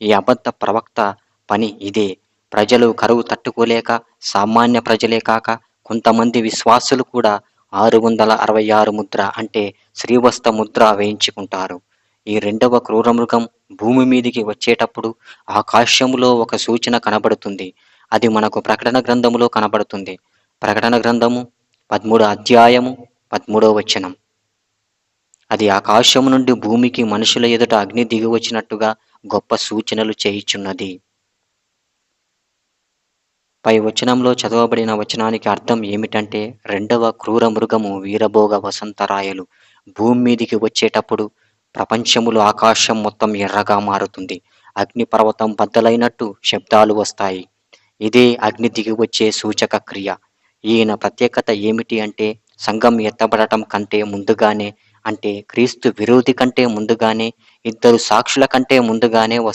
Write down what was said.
ఈ అబద్ధ ప్రవక్త పని ఇదే. ప్రజలు కరువు తట్టుకోలేక సామాన్య ప్రజలే కాక కొంతమంది విశ్వాసులు కూడా 666 ముద్ర అంటే శ్రీవత్స ముద్ర వేయించుకుంటారు. ఈ రెండవ క్రూరమృగం భూమి మీదికి వచ్చేటప్పుడు ఆకాశములో ఒక సూచన కనబడుతుంది. అది మనకు ప్రకటన గ్రంథములో కనబడుతుంది. ప్రకటన గ్రంథము 13 అధ్యాయము 13వ వచనం. అది ఆకాశము నుండి భూమికి మనుషుల ఎదుట అగ్ని దిగి వచ్చినట్టుగా గొప్ప సూచనలు చేయుచున్నది. పై వచనంలో చదవబడిన వచనానికి అర్థం ఏమిటంటే, రెండవ క్రూర మృగము వీరభోగ వసంతరాయలు భూమి మీదికి వచ్చేటప్పుడు ప్రపంచములో ఆకాశం మొత్తం ఎర్రగా మారుతుంది. అగ్ని పర్వతం బద్దలైనట్టు శబ్దాలు వస్తాయి. ఇదే అగ్ని దిగి వచ్చే సూచక క్రియ. ఈయన ప్రత్యేకత ఏమిటి అంటే, సంఘం ఎత్తబడటం కంటే ముందుగానే, అంటే క్రీస్తు విరోధి కంటే ముందుగానే, ఇద్దరు సాక్షుల కంటే ముందుగానే